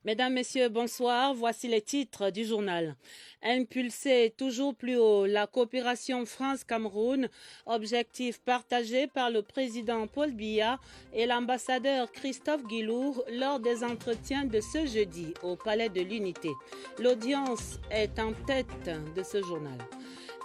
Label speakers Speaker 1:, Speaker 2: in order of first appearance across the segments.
Speaker 1: Mesdames, Messieurs, bonsoir. Voici les titres du journal. Impulser toujours plus haut la coopération France-Cameroun, objectif partagé par le président Paul Biya et l'ambassadeur Christophe Guillour lors des entretiens de ce jeudi au Palais de l'Unité. L'audience est en tête de ce journal.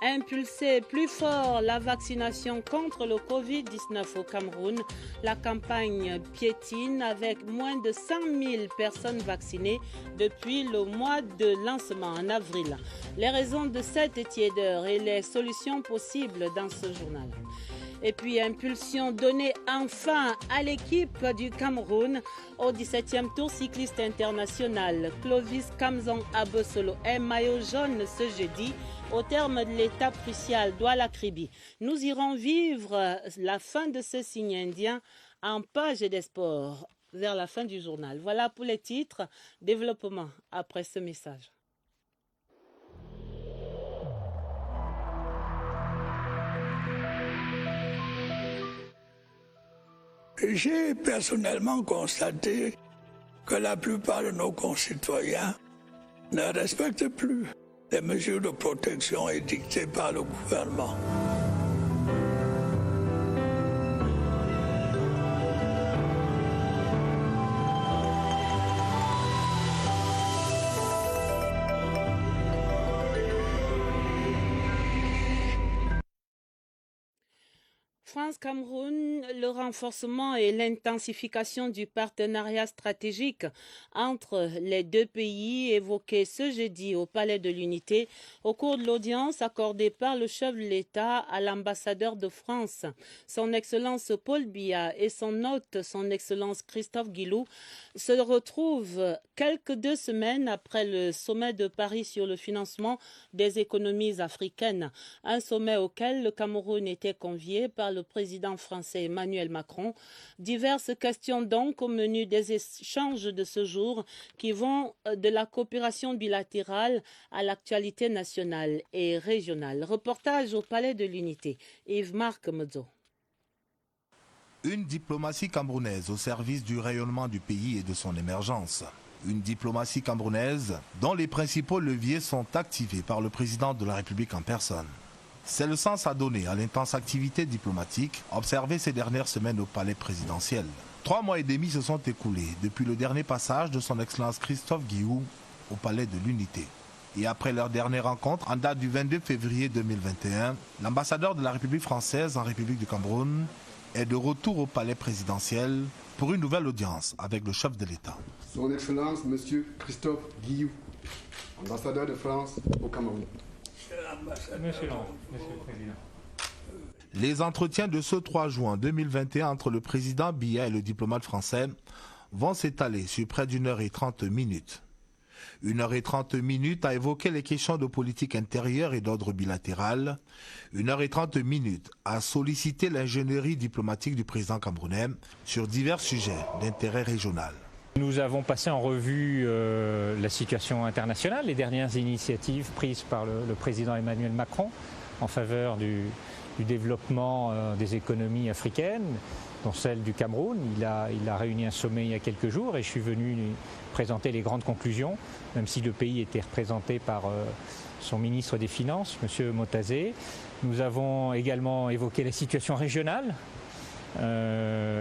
Speaker 1: Impulser plus fort la vaccination contre le Covid-19 au Cameroun. La campagne piétine avec moins de 100 000 personnes vaccinées depuis le mois de lancement en avril. Les raisons de cette tiédeur et les solutions possibles dans ce journal. Et puis, impulsion donnée enfin à l'équipe du Cameroun au 17e tour cycliste international. Clovis Kamzon Abosolo est maillot jaune ce jeudi au terme de l'étape cruciale d'Ouala-Kribi. Nous irons vivre la fin de ce signe indien en page des sports vers la fin du journal. Voilà pour les titres. Développement après ce message.
Speaker 2: J'ai personnellement constaté que la plupart de nos concitoyens ne respectent plus les mesures de protection édictées par le gouvernement.
Speaker 1: France-Cameroun, le renforcement et l'intensification du partenariat stratégique entre les deux pays évoqués ce jeudi au Palais de l'Unité au cours de l'audience accordée par le chef de l'État à l'ambassadeur de France, son Excellence Paul Biya et son hôte, son Excellence Christophe Guillour, se retrouvent quelques 2 semaines après le sommet de Paris sur le financement des économies africaines, un sommet auquel le Cameroun était convié par le président français Emmanuel Macron. Diverses questions donc au menu des échanges de ce jour qui vont de la coopération bilatérale à l'actualité nationale et régionale. Reportage au Palais de l'Unité. Yves-Marc Modzo.
Speaker 3: Une diplomatie camerounaise au service du rayonnement du pays et de son émergence. Une diplomatie camerounaise dont les principaux leviers sont activés par le président de la République en personne. C'est le sens à donner à l'intense activité diplomatique observée ces dernières semaines au palais présidentiel. 3 mois et demi se sont écoulés depuis le dernier passage de son Excellence Christophe Guillour au palais de l'Unité. Et après leur dernière rencontre en date du 22 février 2021, l'ambassadeur de la République française en République du Cameroun est de retour au palais présidentiel pour une nouvelle audience avec le chef de l'État.
Speaker 4: Son Excellence, Monsieur Christophe Guillour, ambassadeur de France au Cameroun.
Speaker 5: Monsieur le Président.
Speaker 3: Les entretiens de ce 3 juin 2021 entre le président Biya et le diplomate français vont s'étaler sur près d'1h30. 1h30 à évoquer les questions de politique intérieure et d'ordre bilatéral. 1h30 à solliciter l'ingénierie diplomatique du président camerounais sur divers sujets d'intérêt régional.
Speaker 5: Nous avons passé en revue la situation internationale, les dernières initiatives prises par le président Emmanuel Macron en faveur du développement des économies africaines, dont celle du Cameroun. Il a réuni un sommet il y a quelques jours et je suis venu lui présenter les grandes conclusions, même si le pays était représenté par son ministre des Finances, M. Motazé. Nous avons également évoqué la situation régionale.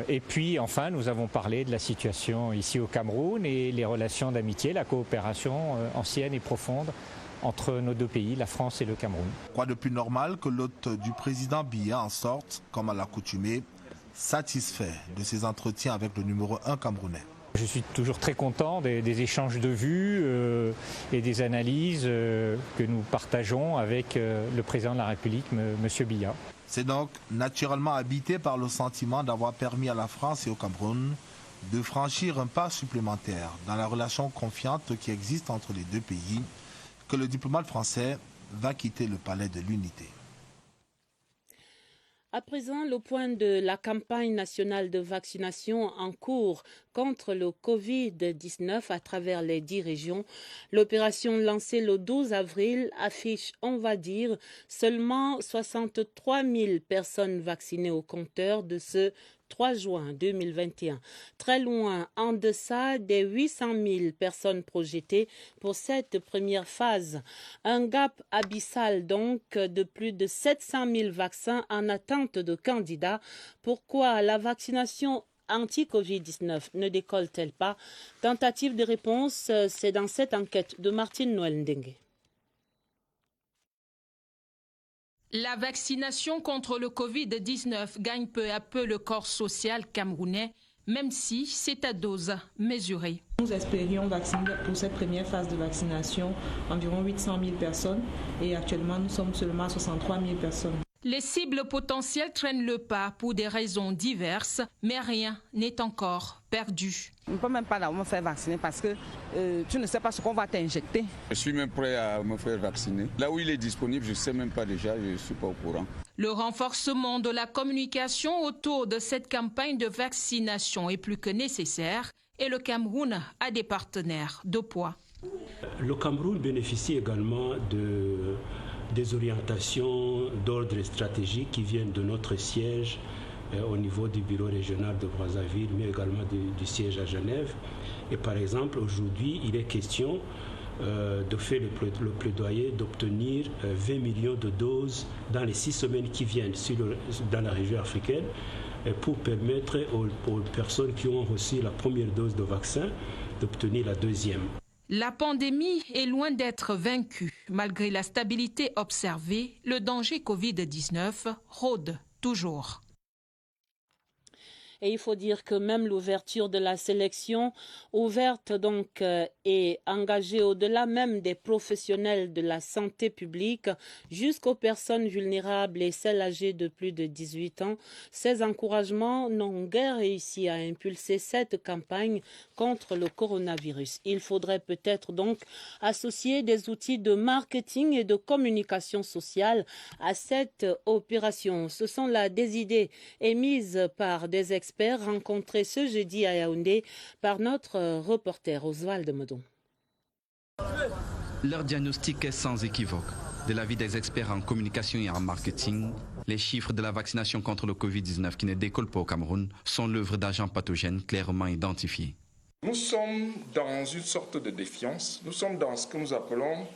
Speaker 5: Et puis enfin nous avons parlé de la situation ici au Cameroun et les relations d'amitié, la coopération ancienne et profonde entre nos deux pays, la France et le Cameroun.
Speaker 3: Quoi de plus normal que l'hôte du président Biya en sorte, comme à l'accoutumée, satisfait de ses entretiens avec le numéro 1 camerounais.
Speaker 5: Je suis toujours très content des échanges de vues et des analyses que nous partageons avec le président de la République, M. Biya.
Speaker 3: C'est donc naturellement habité par le sentiment d'avoir permis à la France et au Cameroun de franchir un pas supplémentaire dans la relation confiante qui existe entre les deux pays que le diplomate français va quitter le palais de l'Unité.
Speaker 1: À présent, le point de la campagne nationale de vaccination en cours contre le Covid-19 à travers les 10 régions. L'opération lancée le 12 avril affiche, on va dire, seulement 63 000 personnes vaccinées au compteur de ce 3 juin 2021, très loin en deçà des 800 000 personnes projetées pour cette première phase. Un gap abyssal donc de plus de 700 000 vaccins en attente de candidats. Pourquoi la vaccination anti-Covid-19 ne décolle-t-elle pas? Tentative de réponse, c'est dans cette enquête de Martine Noël Ndengue.
Speaker 6: La vaccination contre le Covid-19 gagne peu à peu le corps social camerounais, même si c'est à dose mesurée.
Speaker 7: Nous espérions vacciner pour cette première phase de vaccination environ 800 000 personnes et actuellement nous sommes seulement à 63 000 personnes.
Speaker 6: Les cibles potentielles traînent le pas pour des raisons diverses, mais rien n'est encore perdu.
Speaker 8: On ne peut même pas me faire vacciner parce que tu ne sais pas ce qu'on va t'injecter.
Speaker 9: Je suis même prêt à me faire vacciner. Là où il est disponible, je ne sais même pas déjà, je ne suis pas au courant.
Speaker 6: Le renforcement de la communication autour de cette campagne de vaccination est plus que nécessaire et le Cameroun a des partenaires de poids.
Speaker 10: Le Cameroun bénéficie également des orientations d'ordre stratégique qui viennent de notre siège au niveau du bureau régional de Brazzaville, mais également du siège à Genève. Et par exemple, aujourd'hui, il est question de faire le plaidoyer d'obtenir 20 millions de doses dans les 6 semaines qui viennent dans la région africaine pour permettre aux personnes qui ont reçu la première dose de vaccin d'obtenir la deuxième.
Speaker 6: La pandémie est loin d'être vaincue. Malgré la stabilité observée, le danger Covid-19 rôde toujours.
Speaker 1: Et il faut dire que même l'ouverture de la sélection, ouverte donc et engagée au-delà même des professionnels de la santé publique jusqu'aux personnes vulnérables et celles âgées de plus de 18 ans, ces encouragements n'ont guère réussi à impulser cette campagne contre le coronavirus. Il faudrait peut-être donc associer des outils de marketing et de communication sociale à cette opération. Ce sont là des idées émises par des experts rencontrés ce jeudi à Yaoundé par notre reporter Oswald Medon.
Speaker 11: Leur diagnostic est sans équivoque. De l'avis des experts en communication et en marketing, les chiffres de la vaccination contre le Covid-19 qui ne décollent pas au Cameroun sont l'œuvre d'agents pathogènes clairement identifiés.
Speaker 12: Nous sommes dans une sorte de défiance. Nous sommes dans ce que nous appelons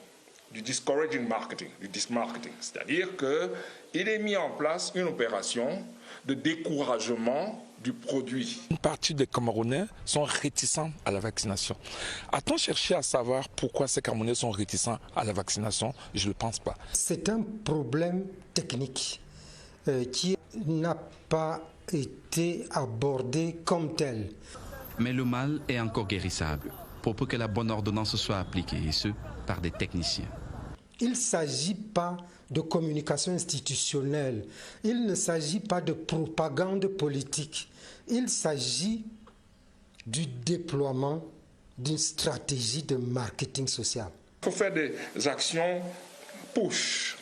Speaker 12: du discouraging marketing, du dismarketing. C'est-à-dire qu'il est mis en place une opération de découragement du produit.
Speaker 13: Une partie des Camerounais sont réticents à la vaccination. A-t-on cherché à savoir pourquoi ces Camerounais sont réticents à la vaccination? Je ne le pense pas.
Speaker 14: C'est un problème technique qui n'a pas été abordé comme tel.
Speaker 11: Mais le mal est encore guérissable, pour peu que la bonne ordonnance soit appliquée, et ce, par des techniciens.
Speaker 14: Il ne s'agit pas de communication institutionnelle, il ne s'agit pas de propagande politique, il s'agit du déploiement d'une stratégie de marketing social.
Speaker 12: Il faut faire des actions push,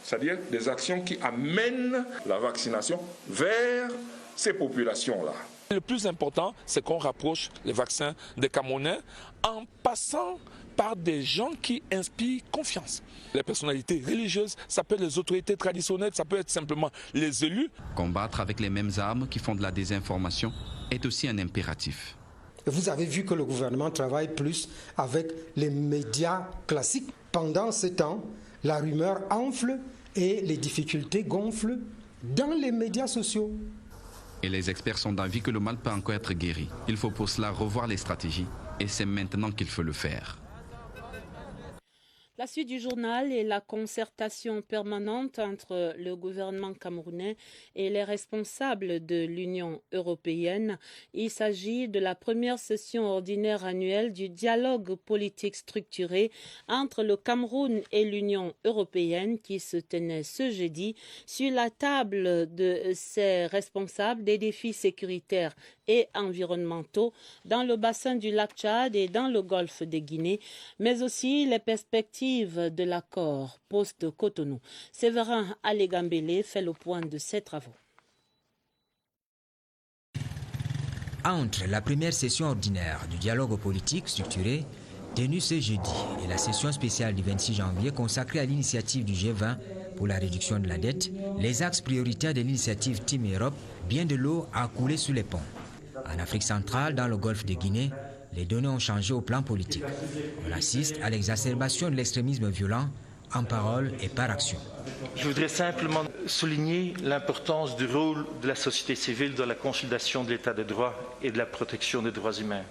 Speaker 12: c'est-à-dire des actions qui amènent la vaccination vers ces populations-là.
Speaker 13: Le plus important, c'est qu'on rapproche les vaccins des Camerounais en passant par des gens qui inspirent confiance. Les personnalités religieuses, ça peut être les autorités traditionnelles, ça peut être simplement les élus.
Speaker 11: Combattre avec les mêmes armes qui font de la désinformation est aussi un impératif.
Speaker 14: Vous avez vu que le gouvernement travaille plus avec les médias classiques. Pendant ce temps, la rumeur enfle et les difficultés gonflent dans les médias sociaux.
Speaker 11: Et les experts sont d'avis que le mal peut encore être guéri. Il faut pour cela revoir les stratégies et c'est maintenant qu'il faut le faire.
Speaker 1: La suite du journal est la concertation permanente entre le gouvernement camerounais et les responsables de l'Union européenne. Il s'agit de la première session ordinaire annuelle du dialogue politique structuré entre le Cameroun et l'Union européenne qui se tenait ce jeudi sur la table de ces responsables des défis sécuritaires et environnementaux dans le bassin du lac Tchad et dans le golfe de Guinée, mais aussi les perspectives de l'accord post-Cotonou. Séverin Alégambélé fait le point de ses travaux.
Speaker 15: Entre la première session ordinaire du dialogue politique structuré, tenue ce jeudi, et la session spéciale du 26 janvier consacrée à l'initiative du G20 Pour la réduction de la dette, les axes prioritaires de l'initiative Team Europe, bien de l'eau a coulé sous les ponts. En Afrique centrale, dans le golfe de Guinée, les données ont changé au plan politique. On assiste à l'exacerbation de l'extrémisme violent en parole et par action.
Speaker 16: Je voudrais simplement souligner l'importance du rôle de la société civile dans la consolidation de l'état de droit et de la protection des droits humains.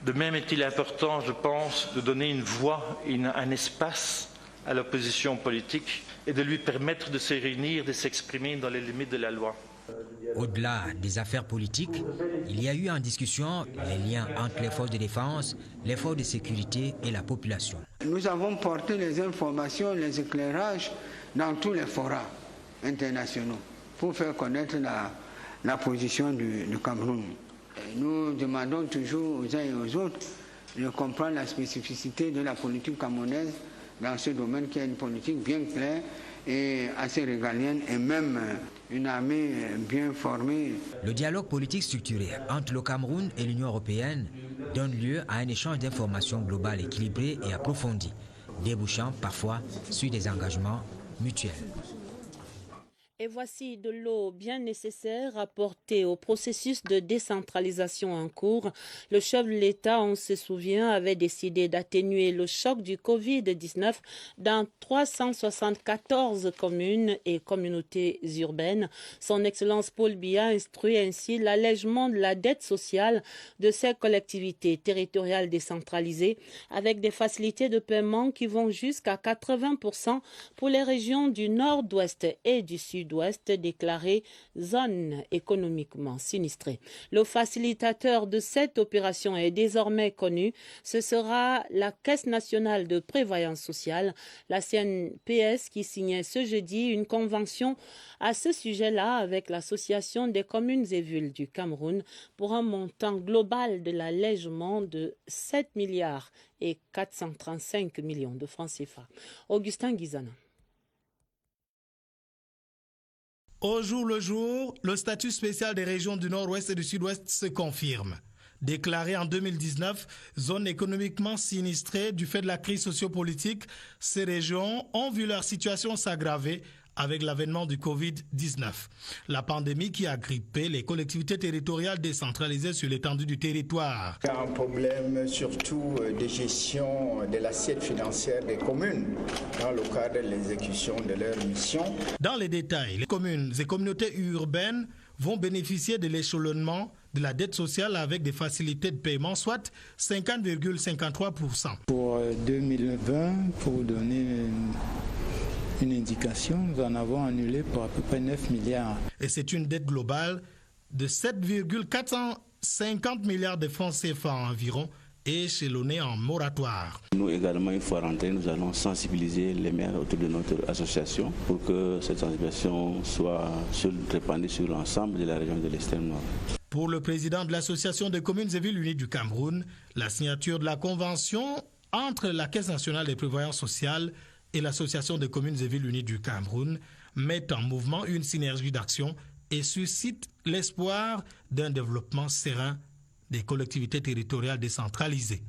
Speaker 16: De même est-il important, je pense, de donner une voix et un espace à l'opposition politique et de lui permettre de se réunir, de s'exprimer dans les limites de la loi.
Speaker 15: Au-delà des affaires politiques, il y a eu en discussion les liens entre les forces de défense, les forces de sécurité et la population.
Speaker 17: Nous avons porté les informations, les éclairages dans tous les forats internationaux pour faire connaître la position du Cameroun. Nous demandons toujours aux uns et aux autres de comprendre la spécificité de la politique camerounaise dans ce domaine qui est une politique bien claire et assez régalienne et même une armée bien formée.
Speaker 15: Le dialogue politique structuré entre le Cameroun et l'Union européenne donne lieu à un échange d'informations globales équilibré et approfondi, débouchant parfois sur des engagements mutuels.
Speaker 1: Et voici de l'eau bien nécessaire apportée au processus de décentralisation en cours. Le chef de l'État, on se souvient, avait décidé d'atténuer le choc du Covid-19 dans 374 communes et communautés urbaines. Son Excellence Paul Biya instruit ainsi l'allègement de la dette sociale de ces collectivités territoriales décentralisées avec des facilités de paiement qui vont jusqu'à 80% pour les régions du nord-ouest et du sud-ouest déclarées zones économiquement sinistrées. Le facilitateur de cette opération est désormais connu. Ce sera la Caisse nationale de prévoyance sociale, la CNPS, qui signait ce jeudi une convention à ce sujet-là avec l'Association des communes et villes du Cameroun pour un montant global de l'allègement de 7 milliards et 435 millions de francs CFA. Augustin Guizana.
Speaker 18: Au jour le jour, le statut spécial des régions du Nord-Ouest et du Sud-Ouest se confirme. Déclarées en 2019, zone économiquement sinistrée du fait de la crise sociopolitique, ces régions ont vu leur situation s'aggraver avec l'avènement du Covid-19. La pandémie qui a grippé les collectivités territoriales décentralisées sur l'étendue du territoire.
Speaker 19: Il y a un problème surtout de gestion de l'assiette financière des communes dans le cadre de l'exécution de leurs missions.
Speaker 18: Dans les détails, les communes et communautés urbaines vont bénéficier de l'échelonnement de la dette sociale avec des facilités de paiement, soit 50,53%.
Speaker 20: Pour 2020, pour donner une indication, nous en avons annulé pour à peu près 9 milliards.
Speaker 18: Et c'est une dette globale de 7,450 milliards de francs CFA environ, échelonnée en moratoire.
Speaker 21: Nous également, une fois rentrés, nous allons sensibiliser les maires autour de notre association pour que cette sensibilisation soit répandue sur l'ensemble de la région de l'extrême nord.
Speaker 18: Pour le président de l'Association des communes et villes unies du Cameroun, la signature de la convention entre la Caisse nationale des prévoyances sociales et l'Association des communes et villes unies du Cameroun met en mouvement une synergie d'action et suscite l'espoir d'un développement serein des collectivités territoriales décentralisées.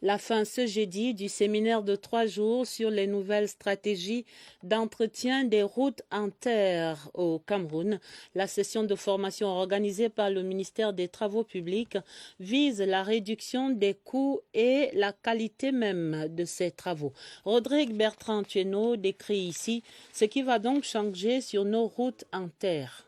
Speaker 1: La fin ce jeudi du séminaire de 3 jours sur les nouvelles stratégies d'entretien des routes en terre au Cameroun. La session de formation organisée par le ministère des Travaux publics vise la réduction des coûts et la qualité même de ces travaux. Rodrigue Bertrand-Tueno décrit ici ce qui va donc changer sur nos routes en terre.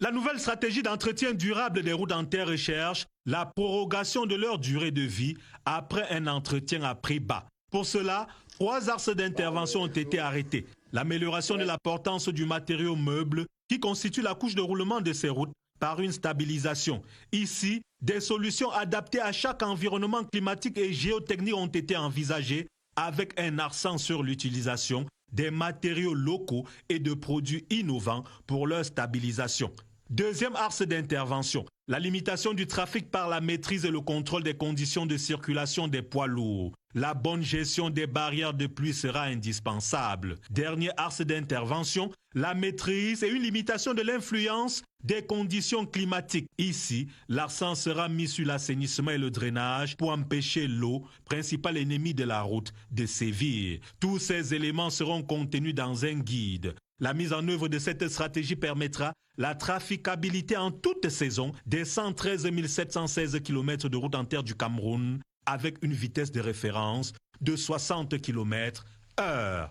Speaker 22: La nouvelle stratégie d'entretien durable des routes en terre recherche la prorogation de leur durée de vie après un entretien à prix bas. Pour cela, 3 axes d'intervention ont été arrêtés. L'amélioration de la portance du matériau meuble qui constitue la couche de roulement de ces routes par une stabilisation. Ici, des solutions adaptées à chaque environnement climatique et géotechnique ont été envisagées avec un accent sur l'utilisation des matériaux locaux et de produits innovants pour leur stabilisation. Deuxième axe d'intervention, La limitation du trafic par la maîtrise et le contrôle des conditions de circulation des poids lourds. La bonne gestion des barrières de pluie sera indispensable. Dernier axe d'intervention, la maîtrise et une limitation de l'influence des conditions climatiques. Ici, l'accent sera mis sur l'assainissement et le drainage pour empêcher l'eau, principal ennemi de la route, de sévir. Tous ces éléments seront contenus dans un guide. La mise en œuvre de cette stratégie permettra la traficabilité en toute saison des 113 716 km de route en terre du Cameroun avec une vitesse de référence de 60 km/h.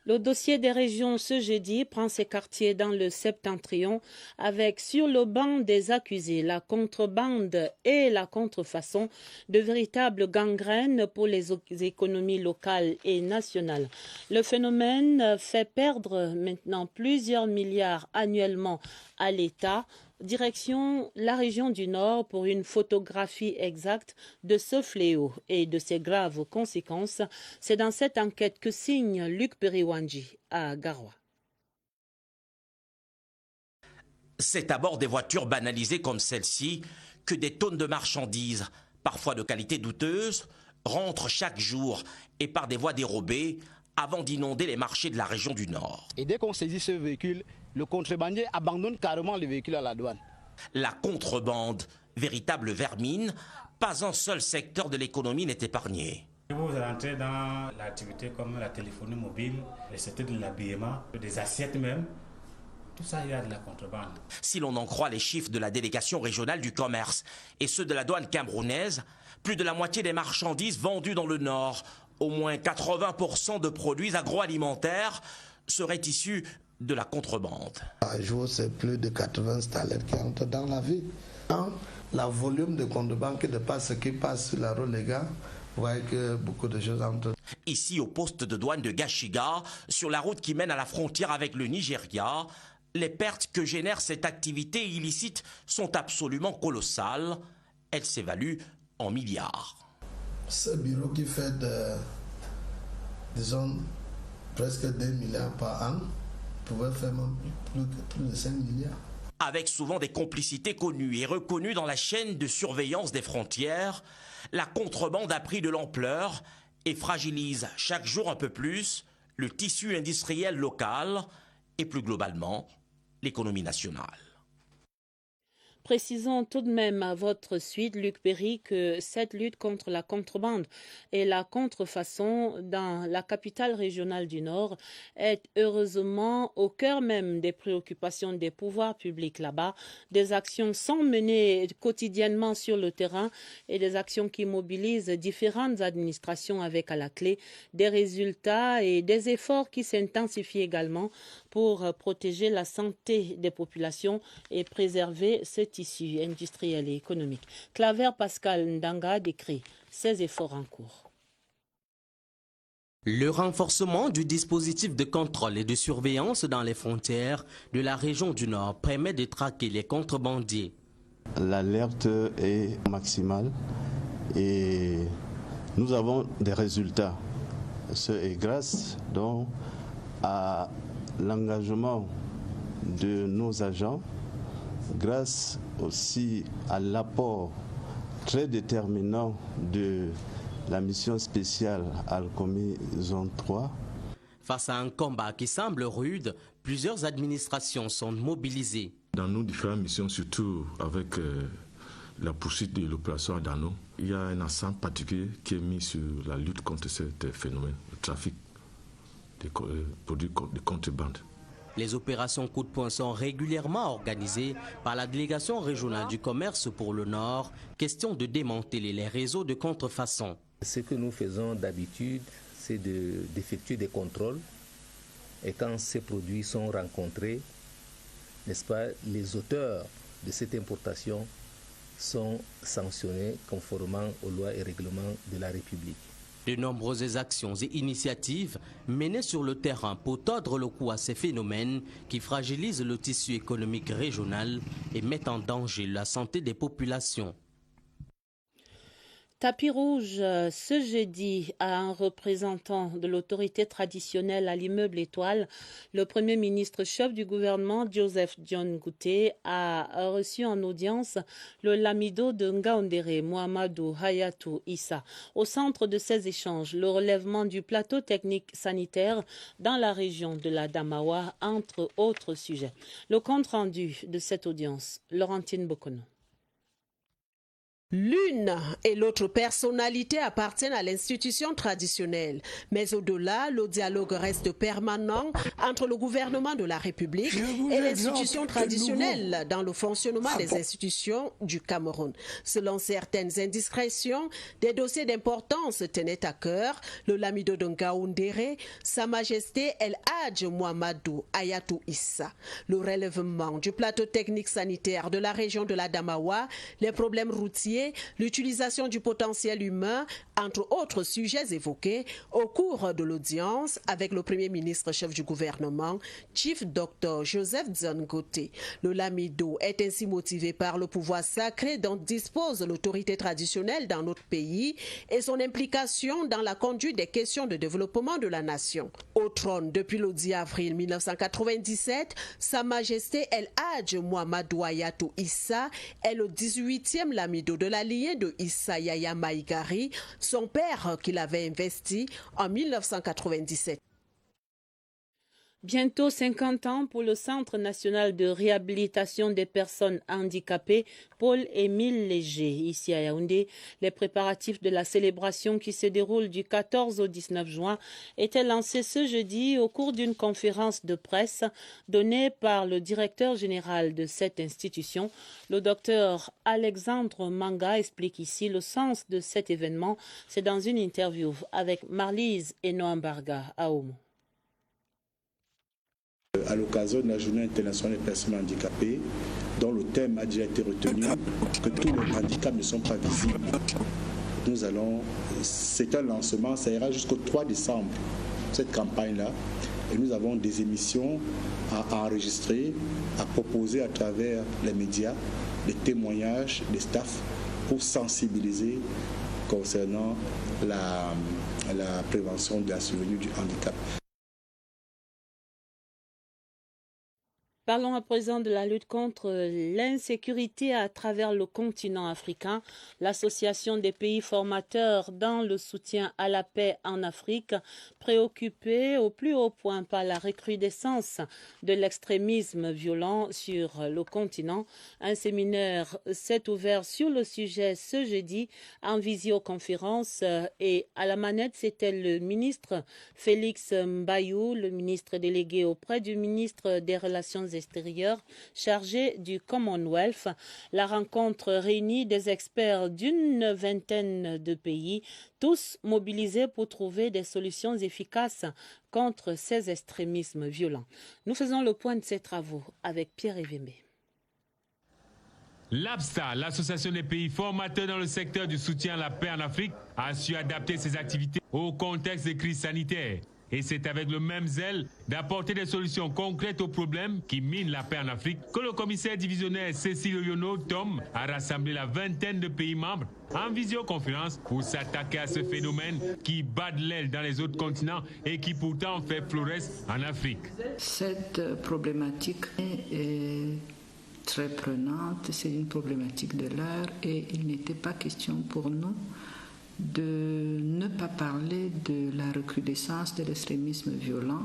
Speaker 1: Le dossier des régions ce jeudi prend ses quartiers dans le Septentrion avec sur le banc des accusés la contrebande et la contrefaçon, de véritables gangrènes pour les économies locales et nationales. Le phénomène fait perdre maintenant plusieurs milliards annuellement à l'État. Direction la région du Nord pour une photographie exacte de ce fléau et de ses graves conséquences. C'est dans cette enquête que signe Luc Periwanji à Garoua.
Speaker 2: C'est à bord des voitures banalisées comme celle-ci que des tonnes de marchandises, parfois de qualité douteuse, rentrent chaque jour et par des voies dérobées avant d'inonder les marchés de la région du Nord.
Speaker 4: Et dès qu'on saisit ce véhicule, le contrebandier abandonne carrément le véhicule à la douane.
Speaker 2: La contrebande, véritable vermine, pas un seul secteur de l'économie n'est épargné.
Speaker 23: Vous rentrez dans l'activité comme la téléphonie mobile, le secteur de l'habillement, des assiettes même. Tout ça, il y a de la contrebande.
Speaker 2: Si l'on en croit les chiffres de la délégation régionale du commerce et ceux de la douane camerounaise, plus de la moitié des marchandises vendues dans le Nord, au moins 80% de produits agroalimentaires, seraient issus de la contrebande.
Speaker 24: Par jour, c'est plus de 80 stallettes qui entrent dans la ville. La volume de contrebande qui dépasse ce qui passe sur la route légale, vous voyez que beaucoup de choses entrent.
Speaker 2: Ici, au poste de douane de Gashiga, sur la route qui mène à la frontière avec le Nigeria, les pertes que génère cette activité illicite sont absolument colossales. Elles s'évaluent en milliards.
Speaker 24: Ce bureau qui fait disons, presque 2 milliards par an, pouvait faire plus de 5 milliards.
Speaker 2: Avec souvent des complicités connues et reconnues dans la chaîne de surveillance des frontières, la contrebande a pris de l'ampleur et fragilise chaque jour un peu plus le tissu industriel local et plus globalement l'économie nationale.
Speaker 1: Précisons tout de même à votre suite, Luc Perry, que cette lutte contre la contrebande et la contrefaçon dans la capitale régionale du Nord est heureusement au cœur même des préoccupations des pouvoirs publics là-bas. Des actions sont menées quotidiennement sur le terrain et des actions qui mobilisent différentes administrations avec à la clé des résultats et des efforts qui s'intensifient également pour protéger la santé des populations et préserver ce tissu industriel et économique. Claver Pascal Ndanga décrit ces efforts en cours.
Speaker 25: Le renforcement du dispositif de contrôle et de surveillance dans les frontières de la région du Nord permet de traquer les contrebandiers.
Speaker 21: L'alerte est maximale et nous avons des résultats. C'est grâce donc à l'engagement de nos agents, grâce aussi à l'apport très déterminant de la mission spéciale Alcomi Zone 3.
Speaker 25: Face à un combat qui semble rude, plusieurs administrations sont mobilisées.
Speaker 26: Dans nos différentes missions, surtout avec la poursuite de l'opération Adano, il y a un accent particulier qui est mis sur la lutte contre ce phénomène, le trafic des produits de contrebande.
Speaker 25: Les opérations coup de poing sont régulièrement organisées par la délégation régionale du commerce pour le Nord, question de démanteler les réseaux de contrefaçon.
Speaker 27: Ce que nous faisons d'habitude, c'est d'effectuer des contrôles et quand ces produits sont rencontrés, n'est-ce pas, les auteurs de cette importation sont sanctionnés conformément aux lois et règlements de la République.
Speaker 25: De nombreuses actions et initiatives menées sur le terrain pour tordre le cou à ces phénomènes qui fragilisent le tissu économique régional et mettent en danger la santé des populations.
Speaker 1: Tapis rouge ce jeudi à un représentant de l'autorité traditionnelle à l'immeuble Étoile. Le Premier ministre chef du gouvernement, Joseph John Ngouté, a reçu en audience le lamido de Ngaoundéré, Mohamedou Hayatou Issa. Au centre de ces échanges, le relèvement du plateau technique sanitaire dans la région de la Damawa, entre autres sujets. Le compte-rendu de cette audience, Laurentine Bokono.
Speaker 3: L'une et l'autre personnalité appartiennent à l'institution traditionnelle. Mais au-delà, le dialogue reste permanent entre le gouvernement de la République et l'institution traditionnelle dans le fonctionnement des institutions du Cameroun. Selon certaines indiscrétions, des dossiers d'importance tenaient à cœur le lamido de Ngaoundéré, Sa Majesté El Hadj Mohamedou Hayatou Issa. Le relèvement du plateau technique sanitaire de la région de la Damawa, les problèmes routiers, l'utilisation du potentiel humain, entre autres sujets évoqués au cours de l'audience avec le Premier ministre chef du gouvernement, Chief Dr Joseph John Ngouté. Le lamido est ainsi motivé par le pouvoir sacré dont dispose l'autorité traditionnelle dans notre pays et son implication dans la conduite des questions de développement de la nation. Au trône depuis le 10 avril 1997, Sa Majesté El Hadj Mohamedou Hayatou Issa est le 18e lamido de la lignée de Issa Yaya Maïgari, son père qui l'avait investi en 1997.
Speaker 1: Bientôt 50 ans pour le Centre national de réhabilitation des personnes handicapées Paul-Émile Léger. Ici à Yaoundé, les préparatifs de la célébration qui se déroule du 14 au 19 juin étaient lancés ce jeudi au cours d'une conférence de presse donnée par le directeur général de cette institution. Le docteur Alexandre Manga explique ici le sens de cet événement. C'est dans une interview avec Marlise et Noam Barga à Omo.
Speaker 5: À l'occasion de la Journée internationale des personnes handicapées, dont le thème a déjà été retenu, que tous les handicaps ne sont pas visibles. C'est un lancement, ça ira jusqu'au 3 décembre, cette campagne-là. Et nous avons des émissions à enregistrer, à proposer à travers les médias, des témoignages des staffs pour sensibiliser concernant la prévention de la survenue du handicap.
Speaker 1: Parlons à présent de la lutte contre l'insécurité à travers le continent africain. L'Association des pays formateurs dans le soutien à la paix en Afrique, préoccupée au plus haut point par la recrudescence de l'extrémisme violent sur le continent. Un séminaire s'est ouvert sur le sujet ce jeudi en visioconférence et à la manette, c'était le ministre Félix Mbayou, le ministre délégué auprès du ministre des Relations extérieures chargé du Commonwealth. La rencontre réunit des experts d'une vingtaine de pays, tous mobilisés pour trouver des solutions efficaces contre ces extrémismes violents. Nous faisons le point de ces travaux avec Pierre Evembe.
Speaker 6: L'ABSA, l'association des pays formateurs dans le secteur du soutien à la paix en Afrique, a su adapter ses activités au contexte de crise sanitaire. Et c'est avec le même zèle d'apporter des solutions concrètes aux problèmes qui minent la paix en Afrique que le commissaire divisionnaire Cécile Oyono Tom a rassemblé la vingtaine de pays membres en visioconférence pour s'attaquer à ce phénomène qui bat de l'aile dans les autres continents et qui pourtant fait florès en Afrique.
Speaker 7: Cette problématique est très prenante, c'est une problématique de l'heure et il n'était pas question pour nous de ne pas parler de la recrudescence de l'extrémisme violent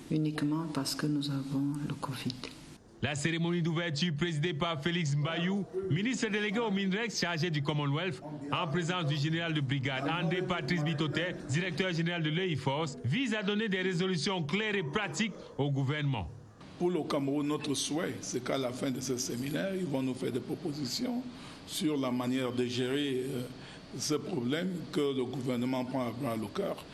Speaker 7: uniquement parce que nous avons le Covid.
Speaker 6: La cérémonie d'ouverture présidée par Félix Mbayou, ministre délégué au MINREX chargé du Commonwealth, en présence du général de brigade André Patrice Bitotet, directeur général de l'EIFORCE, vise à donner des résolutions claires et pratiques au gouvernement.
Speaker 8: Pour le Cameroun, notre souhait, c'est qu'à la fin de ce séminaire, ils vont nous faire des propositions sur la manière de gérer ce problème que le gouvernement prend à bras le cœur.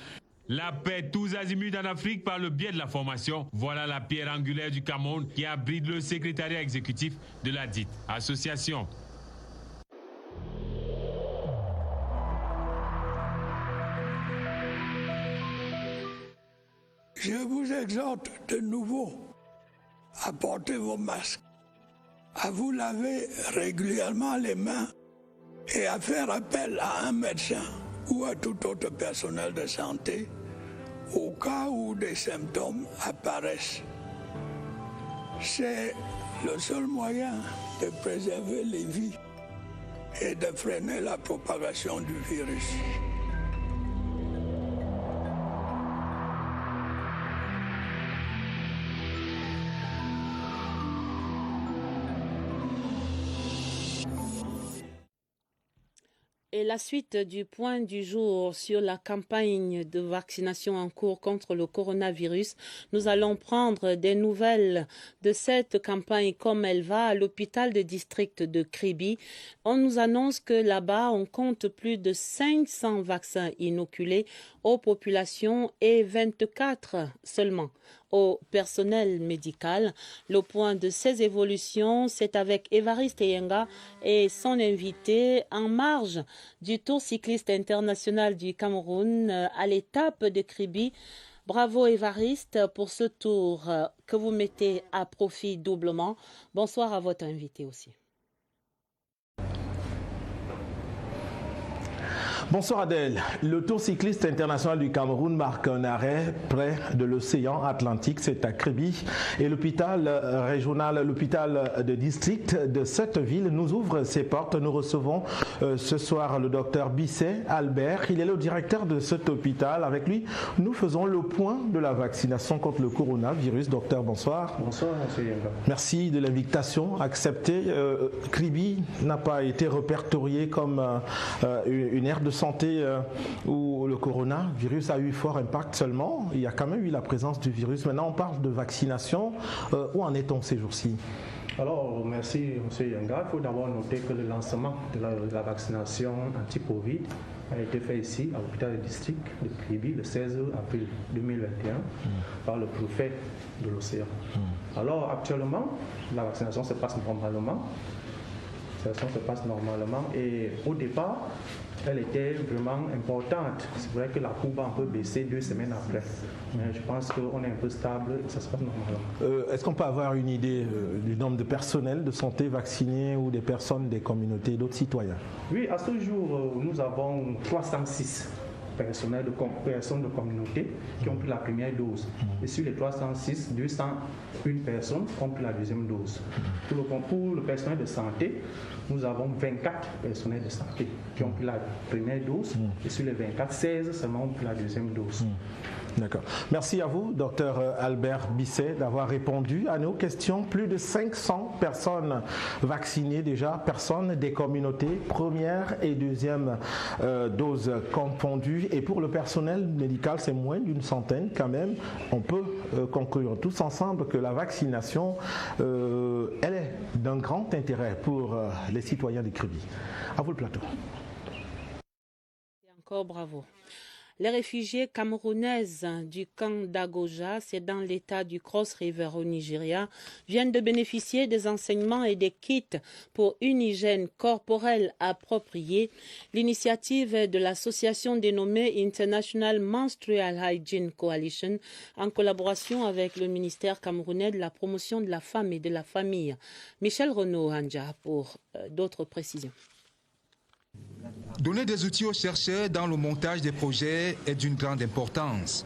Speaker 6: La paix tous azimuts en Afrique par le biais de la formation, voilà la pierre angulaire du Cameroun qui abrite le secrétariat exécutif de la dite association.
Speaker 9: Je vous exhorte de nouveau à porter vos masques, à vous laver régulièrement les mains et à faire appel à un médecin ou à tout autre personnel de santé au cas où des symptômes apparaissent. C'est le seul moyen de préserver les vies et de freiner la propagation du virus.
Speaker 1: Et la suite du point du jour sur la campagne de vaccination en cours contre le coronavirus. Nous allons prendre des nouvelles de cette campagne comme elle va à l'hôpital de district de Kribi. On nous annonce que là-bas, on compte plus de 500 vaccins inoculés aux populations et 24 seulement au personnel médical. Le point de ces évolutions, c'est avec Évariste Yenga et son invité en marge du Tour cycliste international du Cameroun à l'étape de Kribi. Bravo Évariste pour ce tour que vous mettez à profit doublement. Bonsoir à votre invité aussi.
Speaker 10: Bonsoir Adèle. Le Tour cycliste international du Cameroun marque un arrêt près de l'océan Atlantique. C'est à Kribi et l'hôpital régional, l'hôpital de district de cette ville nous ouvre ses portes. Nous recevons ce soir le docteur Bisset Albert. Il est le directeur de cet hôpital. Avec lui, nous faisons le point de la vaccination contre le coronavirus. Docteur, bonsoir.
Speaker 11: Bonsoir, monsieur Yenga.
Speaker 10: Merci de l'invitation acceptée. Kribi n'a pas été répertorié comme une aire de santé où le coronavirus a eu fort impact seulement. Il y a quand même eu la présence du virus. Maintenant, on parle de vaccination. Où en est-on ces jours-ci?
Speaker 11: Alors, merci M. Yenga. Il faut d'abord noter que le lancement de la vaccination anti-Covid a été fait ici, à l'hôpital de district de Kribi, le 16 avril 2021, par le préfet de l'océan. Alors, actuellement, la vaccination se passe normalement. Et au départ, elle était vraiment importante. C'est vrai que la courbe a un peu baissé 2 semaines après. Mais je pense qu'on est un peu stable et ça se passe normalement.
Speaker 10: Est-ce qu'on peut avoir une idée du nombre de personnels de santé vaccinés ou des personnes des communautés, d'autres citoyens?
Speaker 11: Oui, à ce jour, nous avons 306 personnes de communauté qui ont pris la première dose. Et sur les 306, 201 personnes ont pris la deuxième dose. Pour le personnel de santé, nous avons 24 personnels de santé qui ont pris la première dose et sur les 24, 16 seulement ont pris la deuxième dose.
Speaker 10: D'accord. Merci à vous, docteur Albert Bisset, d'avoir répondu à nos questions. Plus de 500 personnes vaccinées déjà, personnes des communautés, première et deuxième dose confondues. Et pour le personnel médical, c'est moins d'une centaine quand même. On peut conclure tous ensemble que la vaccination, elle est d'un grand intérêt pour les citoyens de Kribi. À vous le plateau.
Speaker 1: Et encore bravo. Les réfugiés camerounaises du camp d'Agoja, c'est dans l'état du Cross River au Nigeria, viennent de bénéficier des enseignements et des kits pour une hygiène corporelle appropriée. L'initiative est de l'association dénommée International Menstrual Hygiene Coalition en collaboration avec le ministère camerounais de la promotion de la femme et de la famille. Michel Renaud-Hanja pour d'autres précisions.
Speaker 12: Donner des outils aux chercheurs dans le montage des projets est d'une grande importance.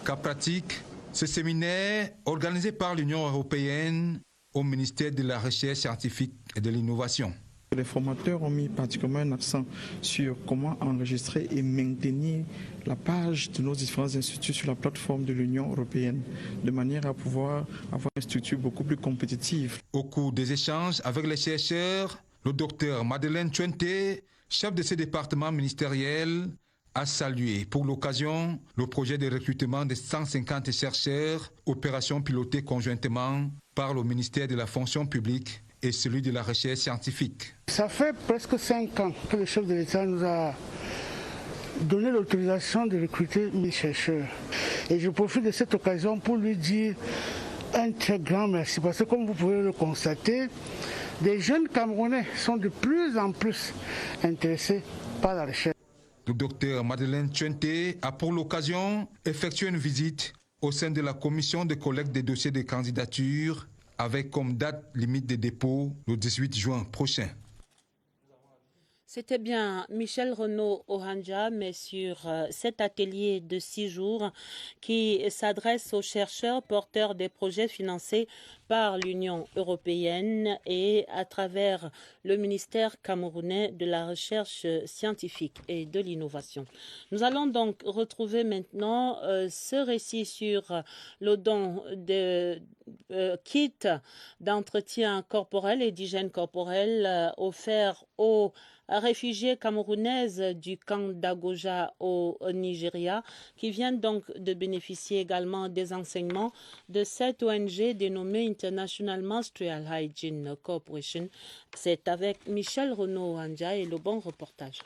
Speaker 12: Cas pratique, ce séminaire, organisé par l'Union européenne au ministère de la Recherche scientifique et de l'Innovation.
Speaker 13: Les formateurs ont mis particulièrement un accent sur comment enregistrer et maintenir la page de nos différents instituts sur la plateforme de l'Union européenne, de manière à pouvoir avoir une structure beaucoup plus compétitive.
Speaker 12: Au cours des échanges avec les chercheurs, le docteur Madeleine Chuente, chef de ce département ministériel, a salué pour l'occasion le projet de recrutement de 150 chercheurs, opération pilotée conjointement par le ministère de la fonction publique et celui de la recherche scientifique.
Speaker 14: Ça fait presque 5 ans que le chef de l'État nous a donné l'autorisation de recruter 1000 chercheurs. Et je profite de cette occasion pour lui dire un très grand merci, parce que comme vous pouvez le constater, des jeunes Camerounais sont de plus en plus intéressés par la recherche.
Speaker 12: Le docteur Madeleine Chuente a pour l'occasion effectué une visite au sein de la commission de collecte des dossiers de candidature avec comme date limite de dépôt le 18 juin prochain.
Speaker 1: C'était bien Michel Renaud-Ohanja, mais sur cet atelier de 6 jours qui s'adresse aux chercheurs porteurs des projets financés par l'Union européenne et à travers le ministère camerounais de la recherche scientifique et de l'innovation. Nous allons donc retrouver maintenant ce récit sur le don de kits d'entretien corporel et d'hygiène corporelle offerts aux réfugiés camerounaises du camp d'Agoja au Nigeria, qui viennent donc de bénéficier également des enseignements de cette ONG dénommée International Menstrual Hygiene Corporation. C'est avec Michel Renaud-Ohanja et le bon reportage.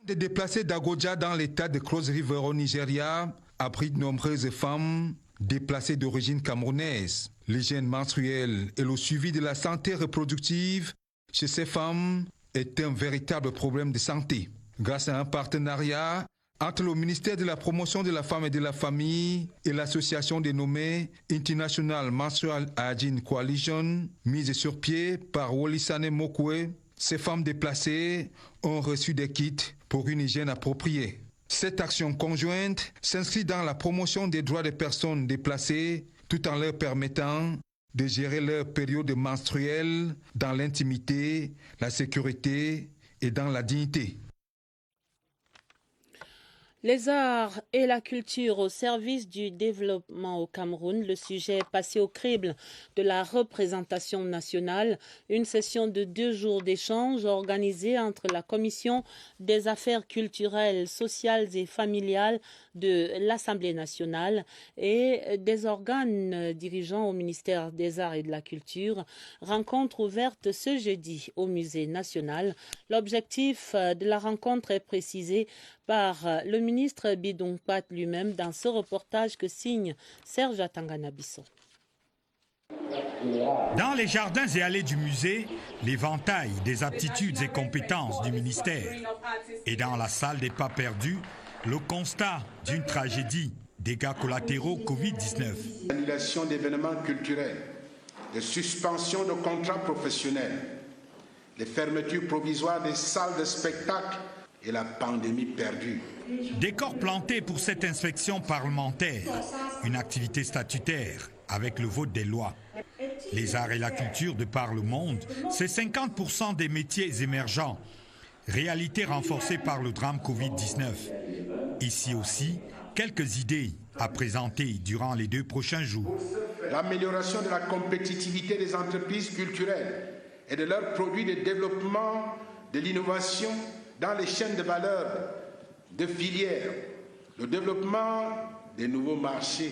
Speaker 12: Des déplacés d'Agoja dans l'état de Cross River au Nigeria abritent de nombreuses femmes déplacées d'origine camerounaise. L'hygiène menstruelle et le suivi de la santé reproductive chez ces femmes est un véritable problème de santé. Grâce à un partenariat entre le ministère de la Promotion de la Femme et de la Famille et l'association dénommée International Menstrual Hygiene Coalition, mise sur pied par Wolisane Mokwe, ces femmes déplacées ont reçu des kits pour une hygiène appropriée. Cette action conjointe s'inscrit dans la promotion des droits des personnes déplacées tout en leur permettant de gérer leur période menstruelle dans l'intimité, la sécurité et dans la dignité.
Speaker 1: Les arts et la culture au service du développement au Cameroun, le sujet est passé au crible de la représentation nationale, une session de 2 jours d'échange organisée entre la Commission des affaires culturelles, sociales et familiales de l'Assemblée nationale et des organes dirigeants au ministère des Arts et de la Culture. Rencontre ouverte ce jeudi au Musée national. L'objectif de la rencontre est précisé par le ministre Bidong Pat lui-même dans ce reportage que signe Serge Atangana-Bissot.
Speaker 15: Dans les jardins et allées du musée, l'éventail des aptitudes et compétences du ministère. Et dans la salle des pas perdus, le constat d'une tragédie, dégâts collatéraux Covid-19.
Speaker 16: Annulation d'événements culturels, de suspension de contrats professionnels, les fermetures provisoires des salles de spectacle et la pandémie perdue.
Speaker 15: Décor planté pour cette inspection parlementaire, une activité statutaire avec le vote des lois. Les arts et la culture de par le monde, c'est 50% des métiers émergents. Réalité renforcée par le drame Covid-19. Ici aussi, quelques idées à présenter durant les 2 prochains jours.
Speaker 16: L'amélioration de la compétitivité des entreprises culturelles et de leurs produits de développement de l'innovation dans les chaînes de valeur de filières. Le développement des nouveaux marchés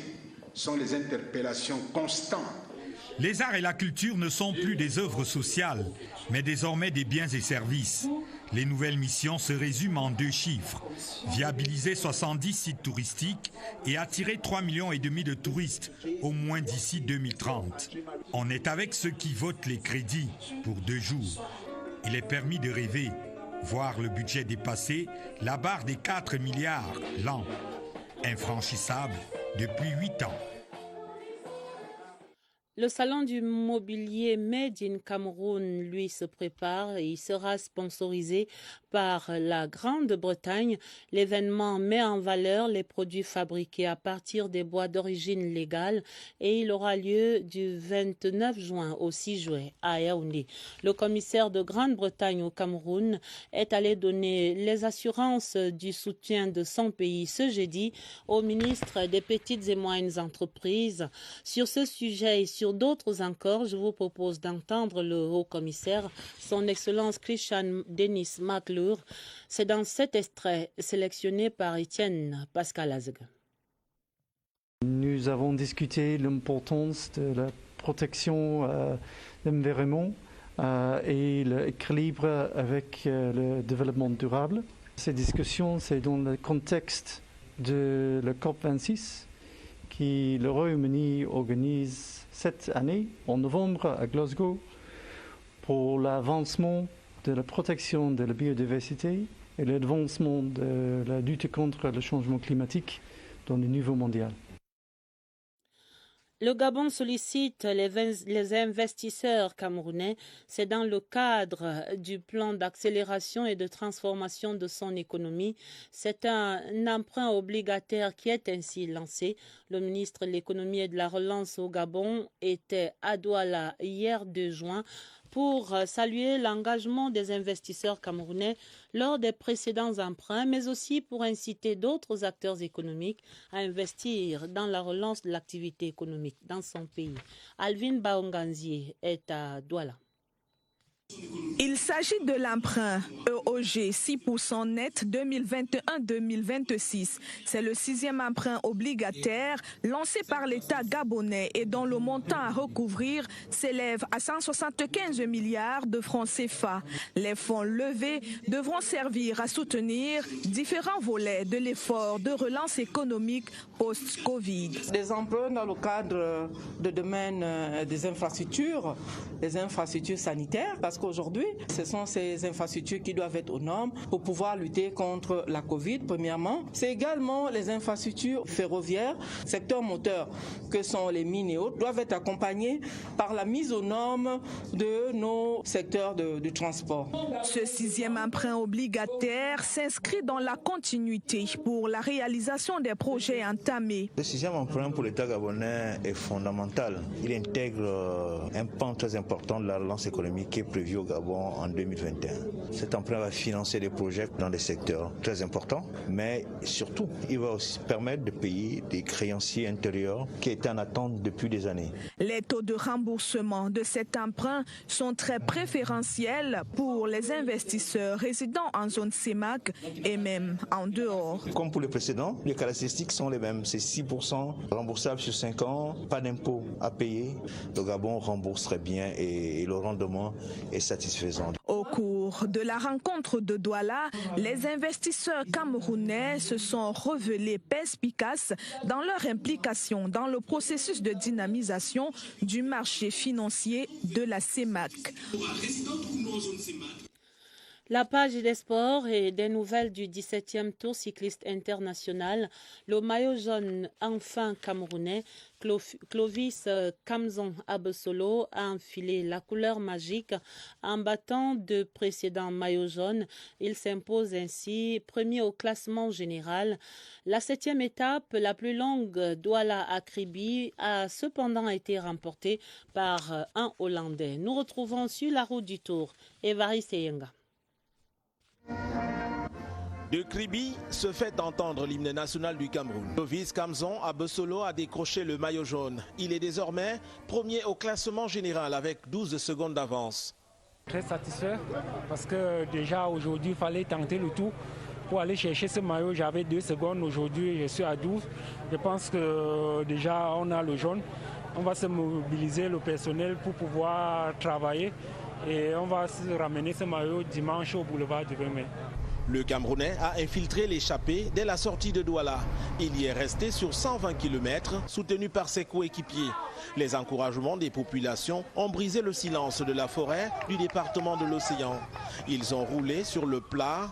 Speaker 16: sont les interpellations constantes.
Speaker 15: Les arts et la culture ne sont plus des œuvres sociales, mais désormais des biens et services. Les nouvelles missions se résument en 2 chiffres. Viabiliser 70 sites touristiques et attirer 3,5 millions de touristes, au moins d'ici 2030. On est avec ceux qui votent les crédits pour 2 jours. Il est permis de rêver, voir le budget dépasser la barre des 4 milliards l'an. Infranchissable depuis 8 ans.
Speaker 1: Le salon du mobilier Made in Cameroun, lui, se prépare et il sera sponsorisé par la Grande-Bretagne. L'événement met en valeur les produits fabriqués à partir des bois d'origine légale et il aura lieu du 29 juin au 6 juillet à Yaoundé. Le commissaire de Grande-Bretagne au Cameroun est allé donner les assurances du soutien de son pays ce jeudi au ministre des Petites et Moyennes Entreprises. Sur ce sujet et sur d'autres encore, je vous propose d'entendre le haut-commissaire, son Excellence Christian Denis McClure. C'est dans cet extrait sélectionné par Étienne Pascal Azeg.
Speaker 17: Nous avons discuté l'importance de la protection de l'environnement et l'équilibre avec le développement durable. Ces discussions, c'est dans le contexte de la COP26 que le Royaume-Uni organise cette année, en novembre, à Glasgow, pour l'avancement de la protection de la biodiversité et l'avancement de la lutte contre le changement climatique dans le niveau mondial.
Speaker 1: Le Gabon sollicite les investisseurs camerounais. C'est dans le cadre du plan d'accélération et de transformation de son économie. C'est un emprunt obligataire qui est ainsi lancé. Le ministre de l'économie et de la relance au Gabon était à Douala hier 2 juin pour saluer l'engagement des investisseurs camerounais lors des précédents emprunts, mais aussi pour inciter d'autres acteurs économiques à investir dans la relance de l'activité économique dans son pays. Alvin Baonganzie est à Douala.
Speaker 4: Il s'agit de l'emprunt EOG 6% net 2021-2026. C'est le 6e emprunt obligataire lancé par l'État gabonais et dont le montant à recouvrir s'élève à 175 milliards de francs CFA. Les fonds levés devront servir à soutenir différents volets de l'effort de relance économique post-Covid.
Speaker 18: Des emprunts dans le cadre du domaine des infrastructures, les infrastructures sanitaires, parce qu'aujourd'hui, ce sont ces infrastructures qui doivent être aux normes pour pouvoir lutter contre la Covid, premièrement. C'est également les infrastructures ferroviaires, secteur moteur, que sont les mines et autres, doivent être accompagnées par la mise aux normes de nos secteurs de transport.
Speaker 4: Ce 6e emprunt obligataire s'inscrit dans la continuité pour la réalisation des projets entamés.
Speaker 19: Le 6e emprunt pour l'État gabonais est fondamental. Il intègre un pan très important de la relance économique qui est prévu au Gabon en 2021. Cet emprunt va financer des projets dans des secteurs très importants, mais surtout, il va aussi permettre de payer des créanciers intérieurs qui étaient en attente depuis des années.
Speaker 4: Les taux de remboursement de cet emprunt sont très préférentiels pour les investisseurs résidant en zone CEMAC et même en dehors.
Speaker 19: Comme pour les précédents, les caractéristiques sont les mêmes. C'est 6% remboursable sur 5 ans, pas d'impôt à payer. Le Gabon rembourse très bien et le rendement est satisfaisant.
Speaker 4: Au cours de la rencontre de Douala, les investisseurs camerounais se sont révélés perspicaces dans leur implication dans le processus de dynamisation du marché financier de la CEMAC.
Speaker 1: La page des sports et des nouvelles du 17e Tour cycliste international. Le maillot jaune enfin camerounais, Clovis Kamzon Abesolo, a enfilé la couleur magique en battant de précédents maillots jaunes. Il s'impose ainsi premier au classement général. La 7e étape, la plus longue, Douala-Akribi, a cependant été remportée par un Hollandais. Nous retrouvons sur la route du Tour Évariste Yenga.
Speaker 20: De Kribi se fait entendre l'hymne national du Cameroun. Clovis Kamzon Abesolo a décroché le maillot jaune. Il est désormais premier au classement général avec 12 secondes d'avance.
Speaker 22: Très satisfait parce que déjà aujourd'hui il fallait tenter le tout pour aller chercher ce maillot. J'avais 2 secondes, aujourd'hui je suis à 12. Je pense que déjà on a le jaune. On va se mobiliser le personnel pour pouvoir travailler et on va se ramener ce maillot dimanche au boulevard du 20 mai.
Speaker 20: Le Camerounais a infiltré l'échappée dès la sortie de Douala. Il y est resté sur 120 km, soutenu par ses coéquipiers. Les encouragements des populations ont brisé le silence de la forêt du département de l'Océan. Ils ont roulé sur le plat,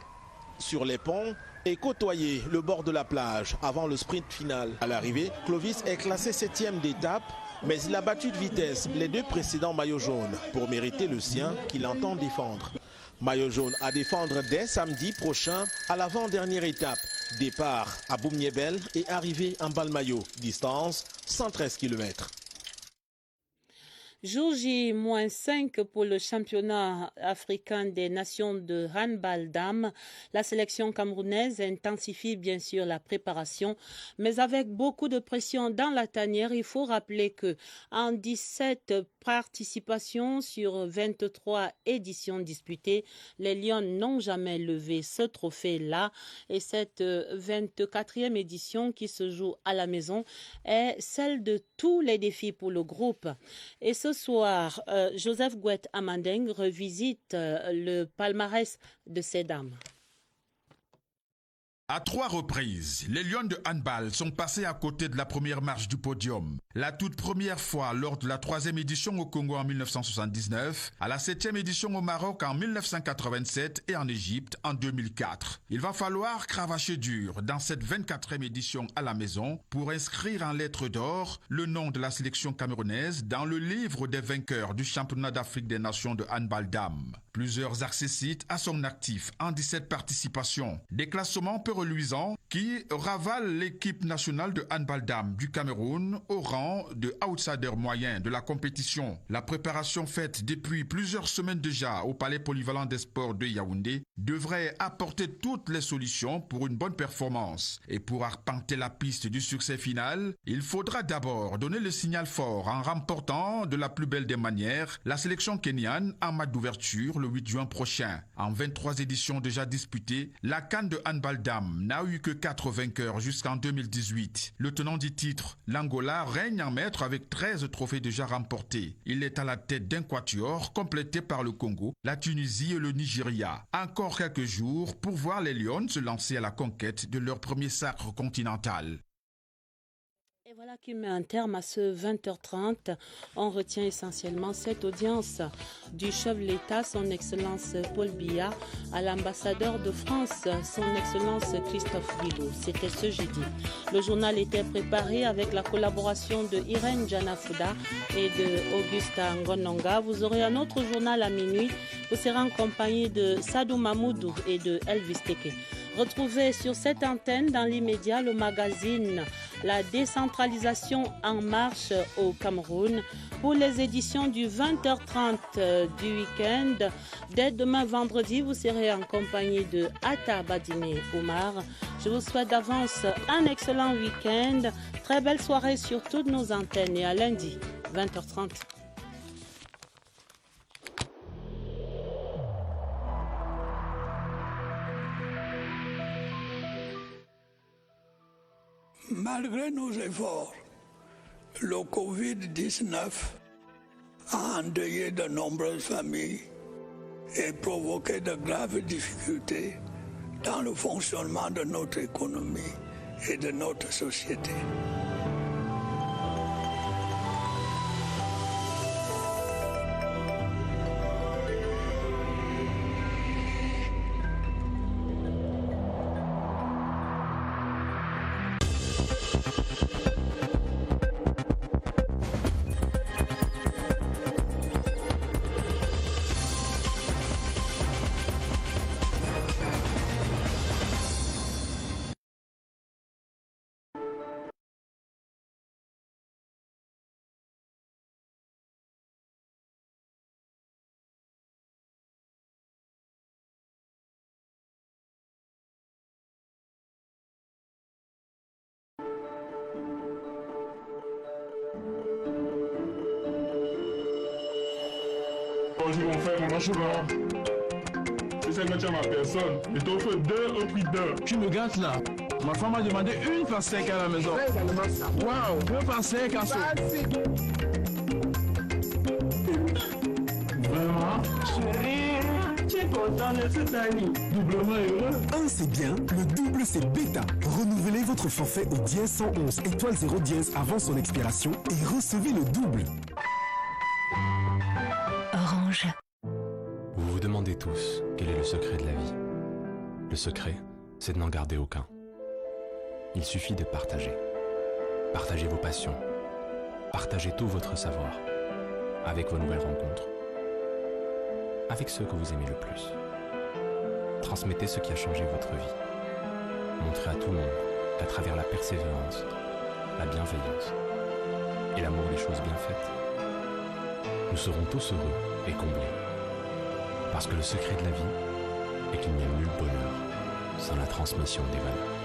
Speaker 20: sur les ponts et côtoyé le bord de la plage avant le sprint final. À l'arrivée, Clovis est classé 7e d'étape, mais il a battu de vitesse les 2 précédents maillots jaunes pour mériter le sien qu'il entend défendre. Maillot jaune à défendre dès samedi prochain à l'avant-dernière étape. Départ à Boumniebel et arrivée en Balmayo. Distance 113 km.
Speaker 1: Jour J-5 pour le championnat africain des nations de handball dames. La sélection camerounaise intensifie bien sûr la préparation, mais avec beaucoup de pression dans la tanière. Il faut rappeler que en 17 participations sur 23 éditions disputées, les Lions n'ont jamais levé ce trophée-là. Et cette 24e édition qui se joue à la maison est celle de tous les défis pour le groupe. Et ce soir, Joseph Gouet Amandeng revisite le palmarès de ces dames.
Speaker 2: À 3 reprises, les Lions de handball sont passés à côté de la première marche du podium. La toute première fois lors de la 3e édition au Congo en 1979, à la 7e édition au Maroc en 1987 et en Égypte en 2004. Il va falloir cravacher dur dans cette 24e édition à la maison pour inscrire en lettres d'or le nom de la sélection camerounaise dans le livre des vainqueurs du championnat d'Afrique des nations de handball dames. Plusieurs accessites à son actif en 17 participations. Des classements peu reluisants qui ravalent l'équipe nationale de handball dames du Cameroun au rang de outsider moyen de la compétition. La préparation faite depuis plusieurs semaines déjà au Palais polyvalent des sports de Yaoundé devrait apporter toutes les solutions pour une bonne performance. Et pour arpenter la piste du succès final, il faudra d'abord donner le signal fort en remportant de la plus belle des manières la sélection kenyane en match d'ouverture le 8 juin prochain. En 23 éditions déjà disputées, la CAN de handball dames n'a eu que 4 vainqueurs jusqu'en 2018. Le tenant du titre, l'Angola, règne en maître avec 13 trophées déjà remportés. Il est à la tête d'un quatuor complété par le Congo, la Tunisie et le Nigeria. Encore quelques jours pour voir les Lions se lancer à la conquête de leur premier sacre continental.
Speaker 1: Et voilà qui met un terme à ce 20h30. On retient essentiellement cette audience du chef de l'État, son Excellence Paul Biya, à l'ambassadeur de France, son Excellence Christophe Guido. C'était ce jeudi. Le journal était préparé avec la collaboration de Irène Janafouda et de Augusta Ngononga. Vous aurez un autre journal à minuit. Vous serez en compagnie de Sadou Mamoudou et de Elvis Teke. Retrouvez sur cette antenne dans l'immédiat le magazine La décentralisation en marche au Cameroun pour les éditions du 20h30 du week-end. Dès demain vendredi, vous serez en compagnie de Atta Badine Omar. Je vous souhaite d'avance un excellent week-end. Très belle soirée sur toutes nos antennes et à lundi, 20h30.
Speaker 9: Malgré nos efforts, le Covid-19 a endeuillé de nombreuses familles et provoqué de graves difficultés dans le fonctionnement de notre économie et de notre société.
Speaker 21: Bonjour mon frère, comment tu vas? Tu sais que tu as ma personne. Je t'offre 2 au prix d'1.
Speaker 23: Tu me gâtes là. Ma femme m'a demandé une pastèque à la maison. Waouh, 2 pastèques à ça. Vraiment? Chérie, tu es content de cette année. Doublement heureux.
Speaker 24: 1 c'est bien, le double c'est bêta. Renouvelez votre forfait au dièse 111 étoile 0 dièse avant son expiration et recevez le double.
Speaker 25: Orange. Vous vous demandez tous quel est le secret de la vie. Le secret, c'est de n'en garder aucun. Il suffit de partager. Partagez vos passions. Partagez tout votre savoir. Avec vos nouvelles rencontres. Avec ceux que vous aimez le plus. Transmettez ce qui a changé votre vie. Montrez à tout le monde qu'à travers la persévérance, la bienveillance et l'amour des choses bien faites, nous serons tous heureux et comblés. Parce que le secret de la vie est qu'il n'y a nul bonheur sans la transmission des valeurs.